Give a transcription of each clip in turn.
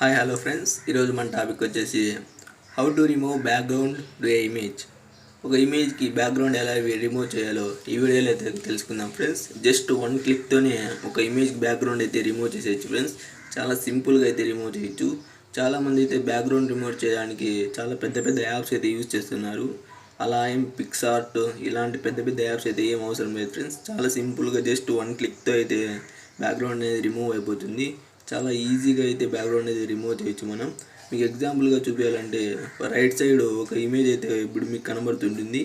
Hi hello friends, ఈరోజు మన topic వచ్చేసి how to remove background to A image. ఒక ఇమేజ్కి బ్యాక్గ్రౌండ్ ఎలా రిమూవ్ చేయాలో ఈ వీడియోలో అయితే తెలుసుకుందాం ఫ్రెండ్స్. జస్ట్ వన్ క్లిక్తోనే ఒక ఇమేజ్కి బ్యాక్గ్రౌండ్ అయితే రిమూవ్ చేసేయచ్చు ఫ్రెండ్స్. చాలా సింపుల్గా అయితే రిమూవ్ చేయొచ్చు. చాలామంది అయితే బ్యాక్గ్రౌండ్ రిమూవ్ చేయడానికి చాలా పెద్ద పెద్ద యాప్స్ అయితే యూజ్ చేస్తున్నారు. అలా ఏం పిక్సార్ట్ ఇలాంటి పెద్ద పెద్ద యాప్స్ అయితే ఏం అవసరం లేదు ఫ్రెండ్స్. చాలా సింపుల్గా జస్ట్ వన్ క్లిక్తో అయితే బ్యాక్గ్రౌండ్ అనేది రిమూవ్ అయిపోతుంది. చాలా ఈజీగా అయితే బ్యాక్గ్రౌండ్ అనేది రిమూవ్ చేయొచ్చు. మనం మీకు ఎగ్జాంపుల్గా చూపించాలంటే రైట్ సైడ్ ఒక ఇమేజ్ అయితే ఇప్పుడు మీకు కనబడుతుంటుంది.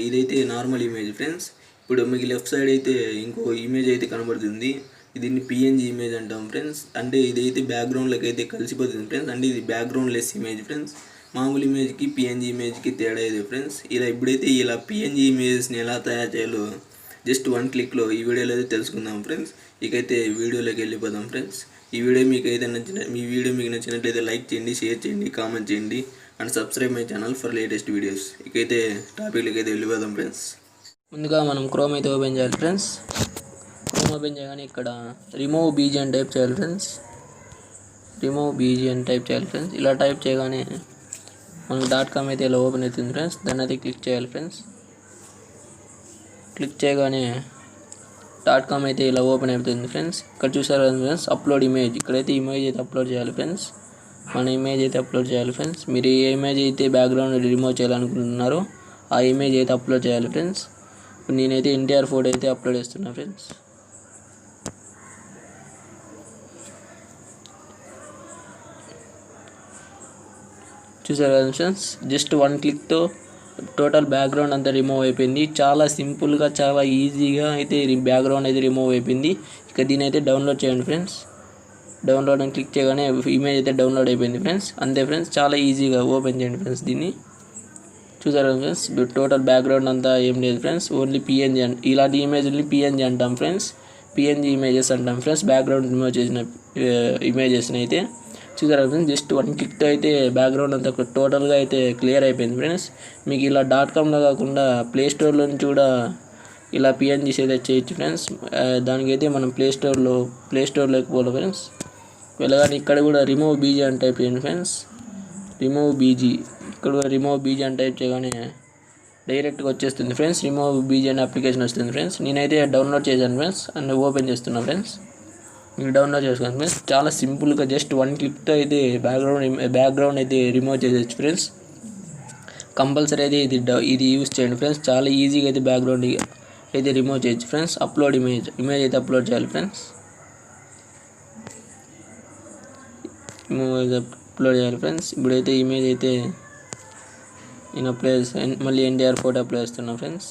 ఇదైతే నార్మల్ ఇమేజ్ ఫ్రెండ్స్. ఇప్పుడు మీకు లెఫ్ట్ సైడ్ అయితే ఇంకో ఇమేజ్ అయితే కనబడుతుంది. దీన్ని పిఎన్జీ ఇమేజ్ అంటాం ఫ్రెండ్స్. అంటే ఇదైతే బ్యాక్గ్రౌండ్లోకి అయితే కలిసిపోతుంది ఫ్రెండ్స్. అంటే ఇది బ్యాక్గ్రౌండ్ లెస్ ఇమేజ్ ఫ్రెండ్స్. మామూలు ఇమేజ్కి పిఎన్జీ ఇమేజ్కి తేడా ఇది ఫ్రెండ్స్. ఇప్పుడైతే ఇలా పిఎన్జీ ఇమేజెస్ని ఎలా తయారు చేయాలో జస్ట్ వన్ క్లిక్లో ఈ వీడియోలో అయితే తెలుసుకుందాం ఫ్రెండ్స్. ఇకైతే వీడియోలోకి వెళ్ళిపోదాం ఫ్రెండ్స్. ఈ వీడియో మీకు నచ్చినట్లయితే లైక్ చేయండి, షేర్ చేయండి, కామెంట్ చేయండి and subscribe my channel for latest videos. ఇకైతే టాపిక్లోకి అయితే వెళ్ళిపోదాం ఫ్రెండ్స్. ముందుగా మనం క్రోమ్ అయితే ఓపెన్ చేయాలి ఫ్రెండ్స్. క్రోమ్ ఓపెన్ చేయగానే ఇక్కడ రిమూవ్ బీజీ అని టైప్ చేయాలి ఫ్రెండ్స్. రిమూవ్ బీజీ అని టైప్ చేయాలి ఫ్రెండ్స్. ఇలా టైప్ చేయగానే మనకు .com అయితే ఇలా ఓపెన్ అవుతుంది ఫ్రెండ్స్. దాన్ని అయితే క్లిక్ చేయాలి ఫ్రెండ్స్. క్లిక్ చేయగానే .com అయితే ఇలా ఓపెన్ అయిపోతుంది ఫ్రెండ్స్. ఇక్కడ చూసారు కదా ఫ్రెండ్స్, అప్లోడ్ ఇమేజ్. ఇక్కడైతే ఇమేజ్ అయితే అప్లోడ్ చేయాలి ఫ్రెండ్స్. మన ఇమేజ్ అయితే అప్లోడ్ చేయాలి ఫ్రెండ్స్. మీరు ఏ ఇమేజ్ అయితే బ్యాక్గ్రౌండ్ రిమూవ్ చేయాలనుకుంటున్నారో ఆ ఇమేజ్ అయితే అప్లోడ్ చేయాలి ఫ్రెండ్స్. ఇప్పుడు నేనైతే ఎన్టీఆర్ ఫోటో అయితే అప్లోడ్ చేస్తున్నా ఫ్రెండ్స్. చూసారు కదా ఫ్రెండ్స్, జస్ట్ వన్ క్లిక్తో టోటల్ బ్యాక్గ్రౌండ్ అంతా రిమూవ్ అయిపోయింది. చాలా సింపుల్గా, చాలా ఈజీగా అయితే బ్యాక్గ్రౌండ్ అయితే రిమూవ్ అయిపోయింది. ఇక దీని అయితే డౌన్లోడ్ చేయండి ఫ్రెండ్స్. డౌన్లోడ్ అని క్లిక్ చేయగానే ఇమేజ్ అయితే డౌన్లోడ్ అయిపోయింది ఫ్రెండ్స్. అంతే ఫ్రెండ్స్, చాలా ఈజీగా ఓపెన్ చేయండి ఫ్రెండ్స్. దీన్ని చూసారా ఫ్రెండ్స్, టోటల్ బ్యాక్గ్రౌండ్ అంతా ఏం లేదు ఫ్రెండ్స్, ఓన్లీ పిఎన్జీ. ఇలాంటి ఇమేజ్ని పిఎన్జీ అంటాం ఫ్రెండ్స్. పిఎన్జీ ఇమేజెస్ అంటాం ఫ్రెండ్స్. బ్యాక్గ్రౌండ్ రిమూవ్ చేసిన ఇమేజెస్ని అయితే చూసారా ఫ్రెండ్స్, జస్ట్ వన్ క్లిక్తో అయితే బ్యాక్గ్రౌండ్ అంతా టోటల్గా అయితే క్లియర్ అయిపోయింది ఫ్రెండ్స్. మీకు ఇలా .comలో కాకుండా ప్లేస్టోర్లో నుంచి కూడా ఇలా పిఎన్జీస్ అయితే చేయొచ్చు ఫ్రెండ్స్. దానికైతే మనం ప్లేస్టోర్లోకి పోవాలి ఫ్రెండ్స్. వెళ్ళగానే ఇక్కడ కూడా రిమూవ్ బీజీ అని టైప్ చేయండి ఫ్రెండ్స్. రిమూవ్ బీజీ, ఇక్కడ కూడా రిమూవ్ బీజీ అని టైప్ చేయగానే డైరెక్ట్గా వచ్చేస్తుంది ఫ్రెండ్స్. రిమూవ్ బీజీ అనే అప్లికేషన్ వస్తుంది ఫ్రెండ్స్. నేనైతే డౌన్లోడ్ చేశాను ఫ్రెండ్స్ అండ్ ఓపెన్ చేస్తున్నా ఫ్రెండ్స్. మీరు డౌన్లోడ్ చేసుకోండి ఫ్రెండ్స్. చాలా సింపుల్గా జస్ట్ వన్ క్లిక్తో అయితే బ్యాక్గ్రౌండ్ అయితే రిమూవ్ చేసేయచ్చు ఫ్రెండ్స్. కంపల్సరీ అయితే ఇది యూజ్ చేయండి ఫ్రెండ్స్. చాలా ఈజీగా అయితే బ్యాక్గ్రౌండ్ అయితే రిమూవ్ చేయొచ్చు ఫ్రెండ్స్. అప్లోడ్ ఇమేజ్ అయితే అప్లోడ్ చేయాలి ఫ్రెండ్స్. అప్లోడ్ చేయాలి ఫ్రెండ్స్. ఇప్పుడైతే ఇమేజ్ అయితే నేను మళ్ళీ ఎన్టీఆర్ ఫోటో అప్లోడ్ చేస్తున్నాను ఫ్రెండ్స్.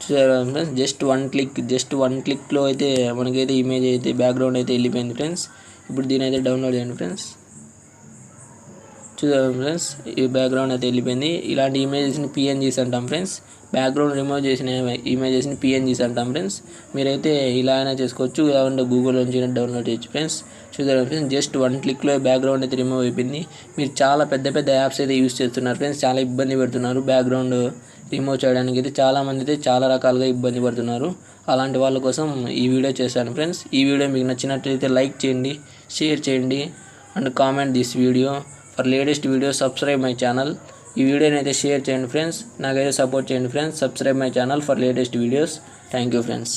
చూసారా ఫ్రెండ్స్, జస్ట్ వన్ క్లిక్లో అయితే మనకైతే ఇమేజ్ అయితే బ్యాక్గ్రౌండ్ అయితే వెళ్ళిపోయింది ఫ్రెండ్స్. ఇప్పుడు దీని అయితే డౌన్లోడ్ చేయండి ఫ్రెండ్స్. చూసారా ఫ్రెండ్స్, ఈ బ్యాక్గ్రౌండ్ అయితే వెళ్ళిపోయింది. ఇలాంటి ఇమేజెస్ని పిఎన్జీస్ అంటాం ఫ్రెండ్స్. బ్యాక్గ్రౌండ్ రిమూవ్ చేసిన ఇమేజెస్ని పిఎన్జీస్ అంటాం ఫ్రెండ్స్. మీరైతే ఇలా అయినా చేసుకోవచ్చు, లేదంటే గూగుల్ నుంచి డౌన్లోడ్ చేయొచ్చు ఫ్రెండ్స్. చూసారా ఫ్రెండ్స్, జస్ట్ వన్ క్లిక్లో బ్యాక్గ్రౌండ్ అయితే రిమూవ్ అయిపోయింది. మీరు చాలా పెద్ద పెద్ద యాప్స్ అయితే యూజ్ చేస్తున్నారు ఫ్రెండ్స్. చాలా ఇబ్బంది పెడుతున్నారు బ్యాక్గ్రౌండ్ రిమూవ్ చేయడానికి. అయితే చాలామంది అయితే చాలా రకాలుగా ఇబ్బంది పడుతున్నారు. అలాంటి వాళ్ళ కోసం ఈ వీడియో చేశాను ఫ్రెండ్స్. ఈ వీడియో మీకు నచ్చినట్లయితే లైక్ చేయండి, షేర్ చేయండి and comment this video. For latest video subscribe my channel. ఈ వీడియోని అయితే షేర్ చేయండి ఫ్రెండ్స్. నాకైతే సపోర్ట్ చేయండి friends. Subscribe my channel for latest videos. Thank you friends.